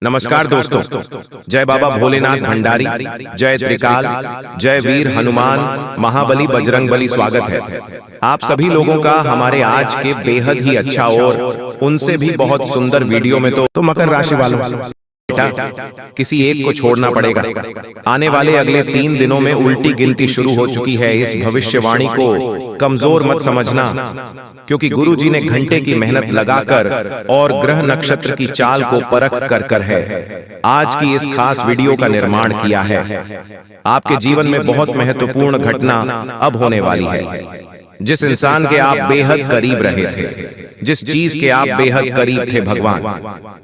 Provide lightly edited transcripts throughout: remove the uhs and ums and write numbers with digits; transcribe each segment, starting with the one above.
नमस्कार दोस्तों, जय बाबा भोलेनाथ भंडारी, जय त्रिकाल, जय वीर हनुमान, महाबली बजरंगबली। स्वागत है आप सभी लोगों का हमारे आज के बेहद ही अच्छा और उनसे भी बहुत सुंदर वीडियो में। तो मकर राशि वालों, किसी एक को छोड़ना पड़ेगा। आने वाले अगले 3 दिनों में उल्टी गिनती शुरू हो चुकी है। इस भविष्यवाणी को कमजोर मत समझना, क्योंकि गुरु जी ने घंटे की मेहनत लगाकर और ग्रह नक्षत्र की चाल को परख कर है आज की इस खास वीडियो का निर्माण किया है। आपके जीवन में बहुत महत्वपूर्ण घटना अब होने वाली है। जिस इंसान के आप बेहद करीब रहे थे, जिस चीज के आप बेहद करीब थे भगवान,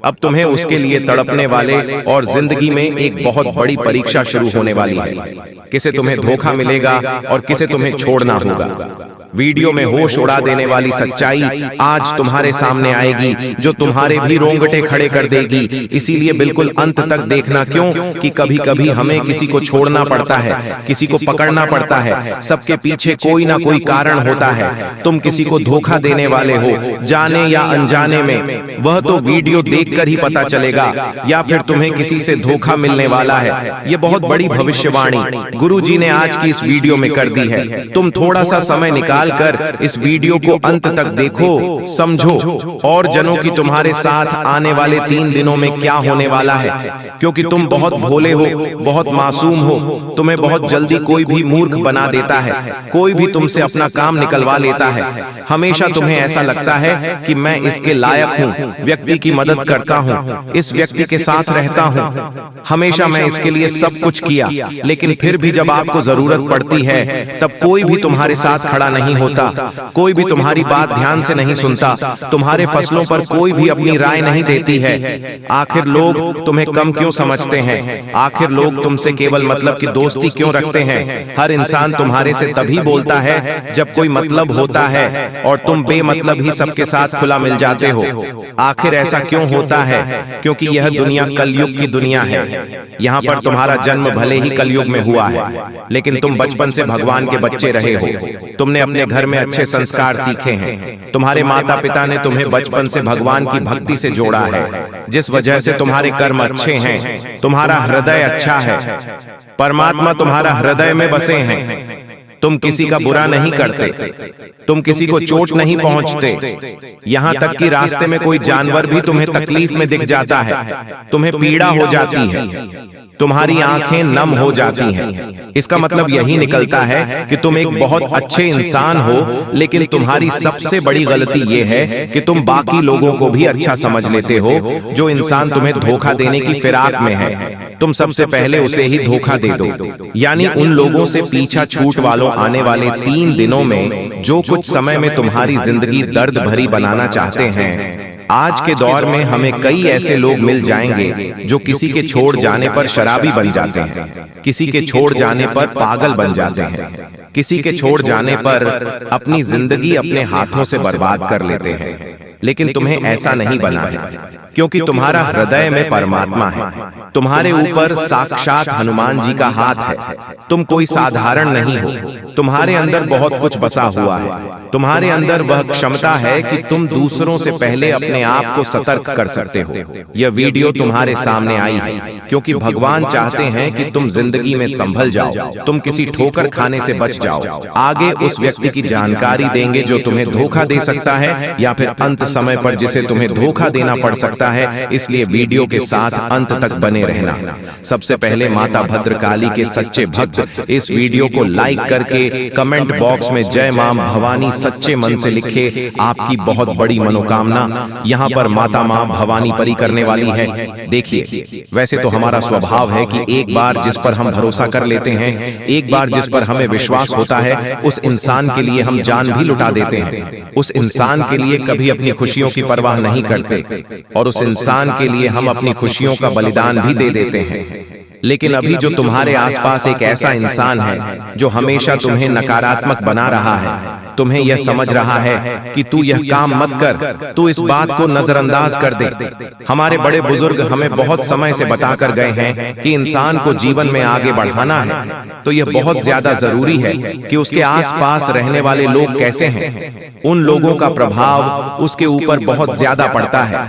अब तुम्हें उसके लिए तड़पने वाले और जिंदगी में एक बहुत बड़ी परीक्षा शुरू होने वाली है। किसे तुम्हें धोखा मिलेगा और किसे तुम्हें छोड़ना होगा। वीडियो में होश उड़ा देने वाली सच्चाई आज तुम्हारे सामने आएगी, जो तुम्हारे भी रोंगटे खड़े कर देगी। इसीलिए बिल्कुल अंत तक देखना, क्यों कि कभी कभी हमें किसी को छोड़ना पड़ता है, किसी को पकड़ना पड़ता है। सबके पीछे कोई ना कोई कारण होता है। तुम किसी को धोखा देने वाले हो, जाने या अनजाने में, वह तो वीडियो देखकर ही पता चलेगा, या फिर तुम्हें किसी से धोखा मिलने वाला है। ये बहुत बड़ी भविष्यवाणी गुरु जी ने आज की इस वीडियो में कर दी है। तुम थोड़ा सा समय निकाल कर इस वीडियो को अंत तक देखो, समझो और जनों की तुम्हारे साथ आने वाले 3 दिनों में क्या होने वाला है। क्योंकि तुम बहुत भोले हो, बहुत मासूम हो, तुम्हें बहुत जल्दी कोई भी मूर्ख बना देता है, कोई भी तुमसे अपना काम निकलवा लेता है। हमेशा तुम्हें ऐसा लगता है कि मैं इसके लायक हूँ, व्यक्ति की मदद करता हूँ, इस व्यक्ति के साथ रहता हूँ, हमेशा मैं इसके लिए सब कुछ किया। लेकिन फिर भी जब आपको जरूरत पड़ती है तब कोई भी तुम्हारे साथ खड़ा नहीं होता, कोई भी तुम्हारी बात ध्यान से नहीं सुनता, तुम्हारे फैसलों पर कोई भी अपनी राय नहीं देती है। आखिर लोग तुम्हें कम क्यों समझते हैं? आखिर लोग तुमसे केवल मतलब की दोस्ती क्यों रखते हैं? हर इंसान तुम्हारे से तभी बोलता है जब कोई मतलब होता है, और तुम बेमतलब ही सबके साथ खुला मिल जाते हो। आखिर ऐसा क्यों होता है? क्योंकि यह दुनिया कलयुग की दुनिया है। यहाँ पर तुम्हारा जन्म भले ही कलयुग में हुआ है, लेकिन तुम बचपन से भगवान के बच्चे रहे हो। तुमने अपने घर में अच्छे संस्कार सीखे हैं। तुम्हारे माता पिता ने तुम्हें बचपन से भगवान की भक्ति से जोड़ा है, जिस वजह से तुम्हारे कर्म अच्छे हैं, तुम्हारा हृदय अच्छा है, परमात्मा तुम्हारा हृदय में बसे हैं। तुम किसी का बुरा नहीं करते, तुम किसी को चोट नहीं पहुंचते, यहाँ तक कि रास्ते में कोई जानवर भी तुम्हें तकलीफ में दिख जाता है, तुम्हें पीड़ा हो जाती है, तुम्हारी आंखें नम हो जाती हैं। इसका मतलब यही निकलता है कि तुम एक बहुत अच्छे इंसान हो, लेकिन तुम्हारी सबसे बड़ी गलती यह है कि तुम बाकी लोगों को भी अच्छा समझ लेते हो। जो इंसान तुम्हें धोखा देने की फिराक में है, तुम सबसे पहले उसे ही धोखा दे दो। यानी उन लोगों से पीछा छूट वालों, आने वाले 3 दिनों में जो कुछ समय में तुम्हारी जिंदगी दर्द भरी बनाना चाहते हैं। आज के दौर में हमें कई ऐसे लोग मिल जाएंगे जो किसी के छोड़ जाने पर शराबी बन जाते हैं, किसी के छोड़ जाने पर पागल बन जाते हैं, किसी के छोड़ जाने पर अपनी जिंदगी अपने हाथों से बर्बाद कर लेते हैं। लेकिन तुम्हें ऐसा नहीं बना है, क्योंकि तुम्हारा हृदय में परमात्मा है, तुम्हारे ऊपर साक्षात हनुमान जी का हाथ है। तुम कोई साधारण नहीं हो, तुम्हारे अंदर बहुत कुछ बसा हुआ है। तुम्हारे अंदर वह क्षमता है कि तुम दूसरों से पहले अपने आप को सतर्क कर सकते हो। यह वीडियो तुम्हारे सामने आई है क्योंकि भगवान चाहते हैं कि तुम जिंदगी में संभल जाओ, तुम किसी ठोकर खाने से बच जाओ। आगे उस व्यक्ति की जानकारी देंगे जो तुम्हें धोखा दे सकता है, या फिर अंत समय पर जिसे तुम्हें धोखा देना पड़ सकता है। इसलिए वीडियो के साथ अंत तक बने रहना। सबसे पहले माता भद्रकाली के सच्चे भक्त इस वीडियो को लाइक करके कमेंट बॉक्स में जय मां भवानी सच्चे मन से लिखे। आपकी बहुत बड़ी मनोकामना यहाँ पर माता मां भवानी परी करने वाली है। देखिए, वैसे तो हमारा स्वभाव है कि एक बार जिस पर हम भरोसा कर लेते हैं, एक बार जिस पर हमें विश्वास होता है, उस इंसान के लिए हम जान भी लुटा देते हैं। उस इंसान के लिए कभी अपनी खुशियों की परवाह नहीं करते, और उस इंसान के लिए हम अपनी खुशियों का बलिदान भी दे देते हैं। लेकिन अभी जो तुम्हारे आसपास एक ऐसा इंसान है जो हमेशा तुम्हें नकारात्मक बना रहा है, तुम्हें यह समझ रहा है कि तू यह काम मत कर, तू इस बात को नजरअंदाज कर दे। हमारे बड़े बुजुर्ग हमें बहुत समय से बताकर गए हैं कि इंसान को जीवन में आगे बढ़ाना है तो यह बहुत ज्यादा जरूरी है कि उसके आसपास रहने वाले लोग कैसे हैं, उन लोगों का प्रभाव उसके ऊपर बहुत ज्यादा पड़ता है।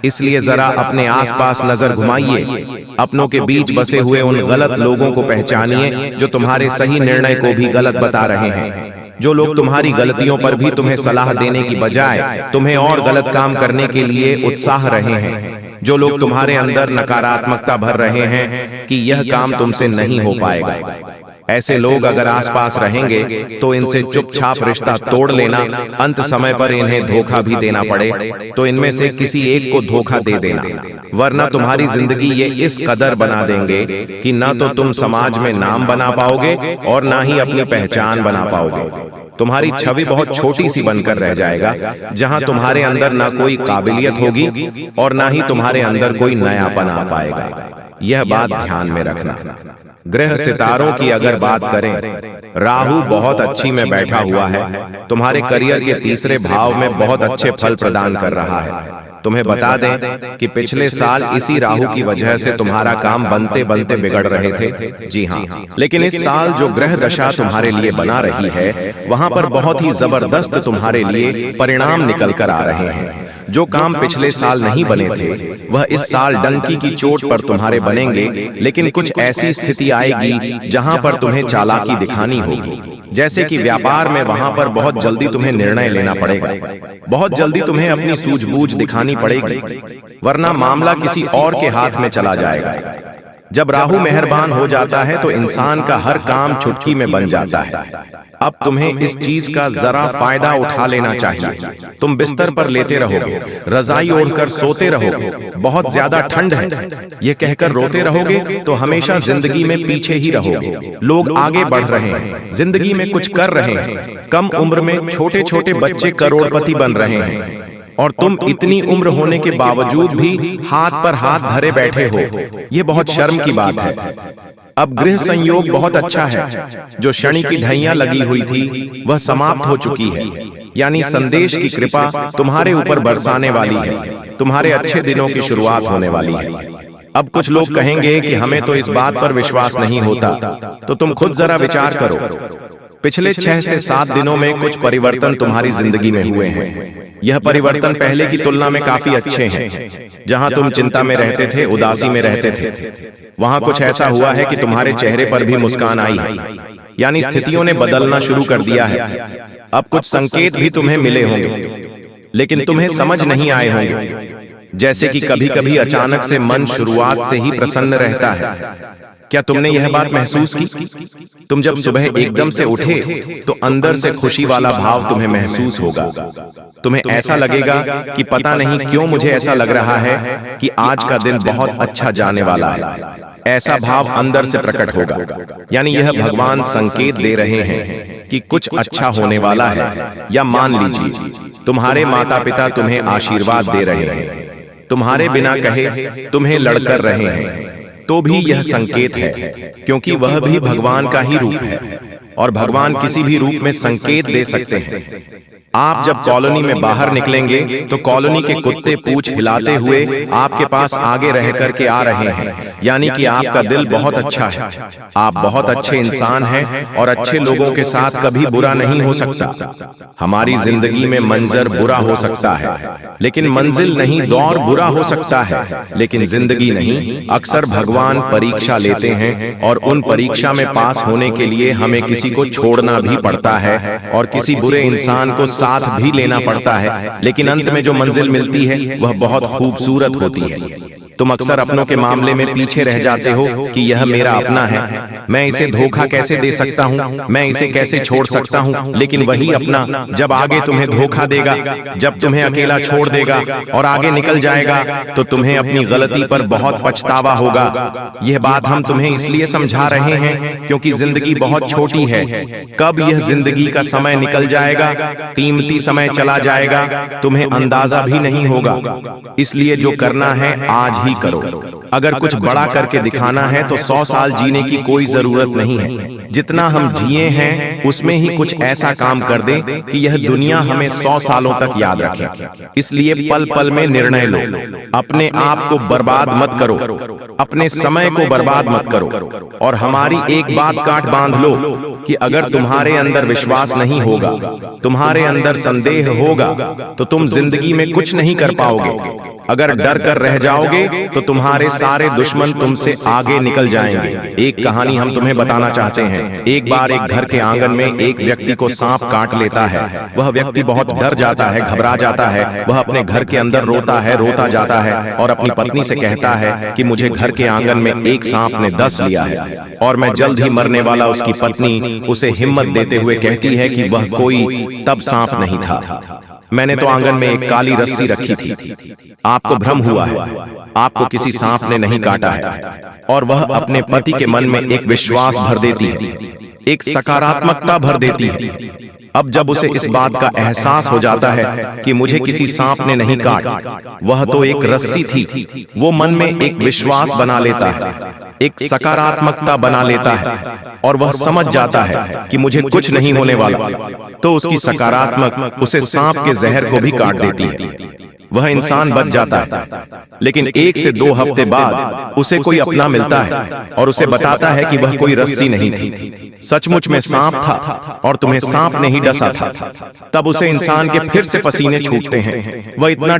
इसलिए जरा अपने आसपास नजर घुमाइए, अपनों के बीच बसे हुए उन गलत लोगों को पहचानिए जो तुम्हारे सही निर्णय को भी गलत बता रहे हैं, जो लोग तुम्हारी गलतियों पर भी तुम्हें सलाह देने की बजाय तुम्हें और गलत काम करने के लिए उत्साह रहे हैं, जो लोग तुम्हारे अंदर नकारात्मकता भर रहे हैं कि यह काम तुमसे नहीं हो पाएगा। ऐसे लोग अगर आसपास रहेंगे तो इनसे चुपचाप रिश्ता तोड़ लेना, अंत समय पर इन्हें धोखा भी देना पड़े तो इनमें से किसी एक को धोखा दे देना, वरना तुम्हारी जिंदगी ये इस कदर बना देंगे कि ना तो तुम समाज में नाम बना पाओगे और ना ही अपनी पहचान बना पाओगे। तुम्हारी छवि बहुत छोटी सी बनकर रह जाएगा, जहां तुम्हारे अंदर ना कोई काबिलियत होगी और ना ही तुम्हारे अंदर कोई नयापन आ पाएगा। यह बात ध्यान में रखना। ग्रह सितारों की अगर बात करें, राहु बहुत अच्छी में बैठा हुआ है, तुम्हारे करियर के तीसरे भाव में बहुत अच्छे फल प्रदान कर रहा है। तुम्हें बता दें कि पिछले साल इसी राहु की वजह से तुम्हारा काम बनते बनते बिगड़ रहे थे। जी हाँ, लेकिन इस साल जो ग्रह दशा तुम्हारे लिए बना रही है, वहां पर बहुत ही जबरदस्त तुम्हारे लिए परिणाम निकल कर आ रहे हैं। जो काम पिछले साल नहीं बने थे वह इस साल डंकी की चोट पर तुम्हारे बनेंगे, लेकिन कुछ ऐसी स्थिति आएगी जहां पर तुम्हें चालाकी दिखानी होगी। जैसे कि व्यापार में, वहां पर बहुत जल्दी तुम्हें निर्णय लेना पड़ेगा, बहुत जल्दी तुम्हें अपनी सूझबूझ दिखानी पड़ेगी, वरना मामला किसी और के हाथ में चला जाएगा। जब राहु मेहरबान हो जाता है तो इंसान का हर काम चुटकी में बन जाता है। अब तुम्हें इस चीज का जरा फायदा उठा लेना चाहिए। तुम बिस्तर पर लेटे रहो, रजाई ओढ़कर सोते रहो, बहुत ज्यादा ठंड है ये कहकर रोते रहोगे तो हमेशा जिंदगी में पीछे ही रहोगे। लोग आगे बढ़ रहे हैं, जिंदगी में कुछ कर रहे हैं, कम उम्र में छोटे छोटे बच्चे करोड़पति बन रहे हैं और तुम इतनी उम्र होने के बावजूद भी हाथ पर हाथ धरे बैठे हो। ये बहुत शर्म की बात है। अब ग्रह संयोग बहुत अच्छा है, जो शनि की ढैया लगी हुई थी वह समाप्त हो चुकी है, यानी संदेश की कृपा तुम्हारे ऊपर बरसाने वाली है, तुम्हारे अच्छे दिनों की शुरुआत होने वाली है। अब कुछ लोग कहेंगे कि हमें तो इस बात पर विश्वास नहीं होता, तो तुम खुद जरा विचार करो। पिछले 6 से 7 दिनों में कुछ परिवर्तन तुम्हारी जिंदगी में हुए हैं। यह परिवर्तन पहले की तुलना में काफी अच्छे हैं। जहां तुम चिंता में रहते थे, उदासी में रहते थे, वहां कुछ ऐसा हुआ है कि तुम्हारे चेहरे पर भी मुस्कान आई है, यानी स्थितियों ने बदलना शुरू कर दिया है। अब कुछ संकेत भी तुम्हें मिले होंगे, लेकिन तुम्हें समझ नहीं आए होंगे। जैसे कि कभी कभी अचानक से मन शुरुआत से ही प्रसन्न रहता है। क्या तुमने यह बात महसूस की? तुम जब सुबह एकदम से उठे तो अंदर से खुशी वाला भाव तुम्हें महसूस होगा। तुम्हें ऐसा लगेगा कि पता नहीं क्यों मुझे ऐसा लग रहा है कि आज का दिन बहुत अच्छा जाने वाला है। ऐसा भाव अंदर से प्रकट होगा, यानी यह भगवान संकेत दे रहे हैं कि कुछ अच्छा होने वाला है। या मान लीजिए तुम्हारे माता पिता तुम्हें आशीर्वाद दे रहे हैं, तुम्हारे बिना कहे तुम्हें लड़कर रहे हैं, तो भी यह संकेत है, क्योंकि वह भी भगवान का ही रूप है और भगवान किसी भी रूप में संकेत दे सकते हैं। आप जब कॉलोनी में बाहर निकलेंगे तो कॉलोनी के कुत्ते पूंछ हिलाते हुए आपके पास आगे रह करके आ रहे हैं, यानी कि आपका दिल बहुत अच्छा है, आप बहुत अच्छे इंसान हैं और अच्छे लोगों के साथ कभी बुरा नहीं हो सकता। हमारी जिंदगी में मंजर बुरा हो सकता है, लेकिन मंजिल नहीं, दौर बुरा हो सकता है, लेकिन जिंदगी नहीं। अक्सर भगवान परीक्षा लेते हैं और उन परीक्षा में पास होने के लिए हमें किसी को छोड़ना भी पड़ता है और किसी बुरे इंसान को साथ भी लेना पड़ता है, लेकिन अंत में जो मंजिल मिलती है वह बहुत खूबसूरत होती है। तुम अक्सर अपनों के मामले में पीछे रह जाते हो कि यह मेरा अपना है, मैं इसे धोखा कैसे दे सकता हूँ, मैं इसे कैसे छोड़ सकता हूँ। लेकिन वही अपना जब आगे तुम्हें धोखा देगा, जब तुम्हें अकेला छोड़ देगा और आगे निकल जाएगा, तो तुम्हें अपनी गलती पर बहुत पछतावा होगा। यह बात हम तुम्हें इसलिए समझा रहे हैं क्योंकि जिंदगी बहुत छोटी है। कब यह जिंदगी का समय निकल जाएगा, कीमती समय चला जाएगा, तुम्हें अंदाजा भी नहीं होगा। इसलिए जो करना है आज ही करो। अगर कुछ बड़ा करके दिखाना है तो 100 साल जीने की कोई जरूरत नहीं है। जितना हम जिए हैं उसमें ही कुछ ऐसा काम कर दें कि यह दुनिया हमें 100 सालों तक याद रखे। इसलिए पल पल में निर्णय लो। अपने आप को बर्बाद मत करो, अपने समय को बर्बाद मत करो। और हमारी एक बात गांठ बांध लो कि अगर तुम्हारे अंदर विश्वास नहीं होगा, तुम्हारे अंदर संदेह होगा, तो तुम जिंदगी में कुछ नहीं कर पाओगे। अगर डर कर रह जाओगे तो तुम्हारे सारे दुश्मन तुमसे आगे निकल जाएंगे। एक कहानी हम तुम्हें बताना चाहते हैं। एक बार एक घर के आंगन में एक व्यक्ति को सांप काट लेता है। वह व्यक्ति बहुत डर जाता है, घबरा जाता है। वह अपने घर के अंदर रोता जाता है और अपनी पत्नी से कहता है कि मुझे घर के आंगन में एक सांप ने डस लिया है और मैं जल्द ही मरने वाला। उसकी पत्नी उसे हिम्मत देते हुए कहती है कि वह कोई तब सांप नहीं था, मैंने तो आंगन में एक काली रस्सी रखी थी। आपको भ्रम हुआ है, आपको किसी सांप ने नहीं काटा है। और वह अपने पति के मन में एक विश्वास भर देती है, एक सकारात्मकता भर देती है। अब जब उसे इस बात का एहसास हो जाता है कि मुझे किसी सांप ने नहीं काटा, वह तो एक रस्सी थी, वो मन में एक विश्वास बना लेता है, एक सकारात्मकता बना लेता है और वह समझ जाता है कि मुझे कुछ नहीं होने वाला। तो उसकी सकारात्मक उसे सांप के जहर को भी काट देती है। वह इंसान बच जाता है। लेकिन 1 से 2 हफ्ते बाद उसे कोई अपना मिलता है और उसे बताता है कि वह कोई रस्सी नहीं थी, सचमुच में सांप था और तुम्हें सांप ने ही डसा था। तब उसे इंसान के फिर से पसीने छूटते हैं। वह इतना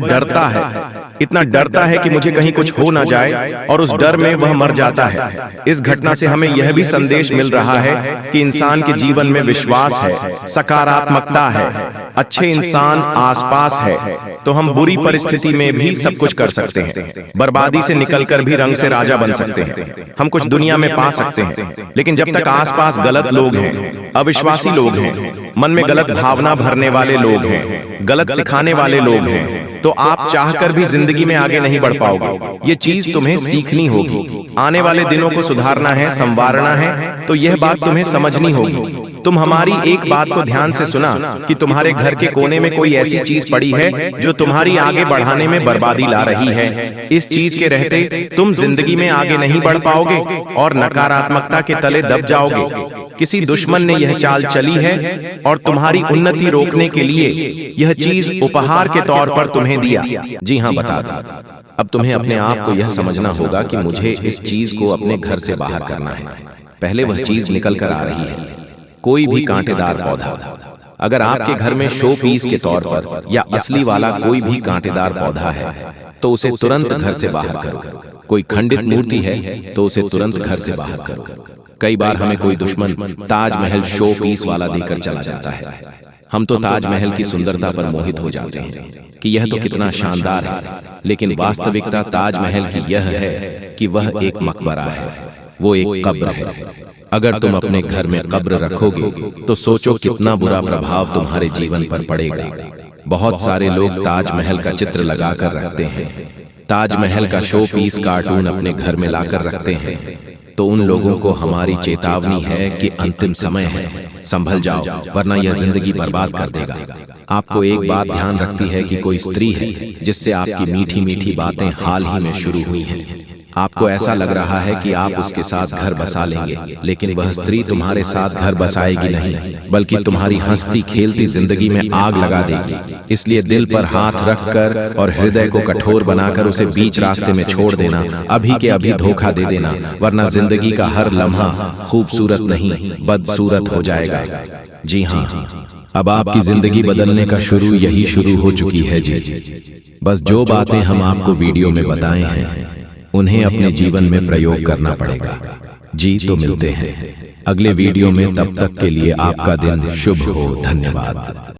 डरता है कि मुझे कहीं कुछ हो ना जाए और उस डर में वह मर जाता है। इस घटना से हमें यह भी संदेश मिल रहा है कि इंसान के जीवन में विश्वास है, सकारात्मकता है, अच्छे इंसान आसपास है तो हम बुरी परिस्थिति में भी सब कुछ कर सकते हैं। बर्बादी से निकलकर भी रंग से राजा बन सकते हैं। हम कुछ दुनिया में पा सकते हैं। लेकिन जब तक आसपास गलत लोग हैं, अविश्वासी लोग हैं, मन में गलत भावना भरने वाले लोग हैं, गलत सिखाने वाले लोग हैं, तो आप चाहकर भी जिंदगी में आगे नहीं बढ़ पाओगे। ये चीज तुम्हें सीखनी होगी। आने वाले दिनों को सुधारना है, संवारना है, तो यह बात तुम्हें समझनी होगी। तुम हमारी एक बात को ध्यान से सुना कि तुम्हारे घर के कोने में कोई ऐसी चीज पड़ी है जो तुम्हारी आगे बढ़ाने में बर्बादी ला रही है। इस चीज के रहते तुम जिंदगी में आगे नहीं बढ़ पाओगे और नकारात्मकता के तले दब जाओगे। किसी दुश्मन ने यह चाल चली है और तुम्हारी उन्नति रोकने के लिए यह चीज उपहार के तौर पर तुम्हें दिया। जी हाँ, बता दूं। अब तुम्हें अपने आप को यह समझना होगा कि मुझे इस चीज को अपने घर से बाहर करना है। पहले वह चीज निकल कर आ रही है। कोई भी कांटेदार पौधा, अगर आपके घर में शो पीस के तौर पर या असली वाला कोई भी कांटेदार पौधा है तो उसे तुरंत घर से बाहर करो। कोई खंडित मूर्ति है तो उसे तुरंत घर से बाहर करो। कई बार हमें कोई दुश्मन ताजमहल शो पीस वाला देकर चला जाता है। हम तो ताजमहल की सुंदरता पर मोहित हो जाते हैं कि यह तो कितना शानदार है, लेकिन वास्तविकता ताजमहल की यह है कि वह एक मकबरा है, वो एक कब्र है। अगर तुम अपने घर में कब्र रखोगे तो सोचो कितना बुरा प्रभाव तुम्हारे जीवन पर पड़ेगा। बहुत सारे लोग ताजमहल का चित्र लगाकर रखते हैं, ताजमहल का शो पीस कार्टून अपने घर में लाकर रखते हैं। तो उन लोगों को हमारी चेतावनी है कि अंतिम समय है, संभल जाओ वरना यह जिंदगी बर्बाद कर देगा। आपको एक बात ध्यान रखती है कि कोई स्त्री है जिससे आपकी मीठी मीठी बातें हाल ही में शुरू हुई हैं। आपको ऐसा लग रहा है कि आप उसके साथ घर बसा लेंगे, लेकिन वह स्त्री तुम्हारे साथ घर बसाएगी नहीं, बल्कि तुम्हारी हंसती खेलती जिंदगी में आग लगा देगी। इसलिए दिल पर हाथ रखकर और हृदय को कठोर बनाकर उसे बीच रास्ते में छोड़ देना, अभी के अभी धोखा दे देना, वरना जिंदगी का हर लम्हा खूबसूरत नहीं बदसूरत हो जाएगा। जी हाँ, अब आपकी जिंदगी बदलने का यही शुरू हो चुकी है जी। बस जो बातें हम आपको वीडियो में बताए हैं उन्हें अपने जीवन में प्रयोग करना पड़ेगा। जी तो मिलते हैं अगले वीडियो में, तब तक के लिए आपका दिन शुभ हो। धन्यवाद।